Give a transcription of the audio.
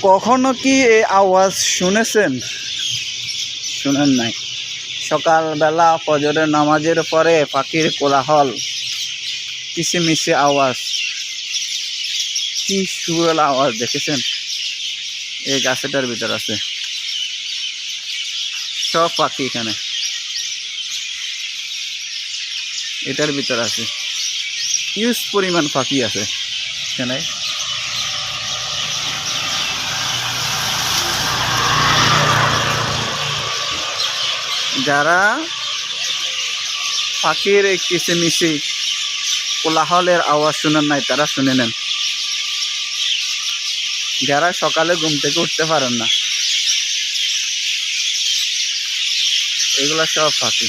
কখনো কি এই আওয়াজ শুনেছেন? শুনেন নাই? সকালবেলা ফজরের নামাজের পরে পাখির কোলাহল, কিচিমিচি আওয়াজ, কি সুরেলা আওয়াজ দেখেছেন? এই গাছেটার ভিতর আছে সব পাখি, এখানে এটার ভিতর আছে হিউজ পরিমাণ পাখি আছে এখানে। যারা পাখির এই কিচিমিচি কোলাহলের আওয়াজ শুনেন নাই তারা শুনে নেন। যারা সকালে ঘুম থেকে উঠতে পারেন না, এগুলা সব পাখি।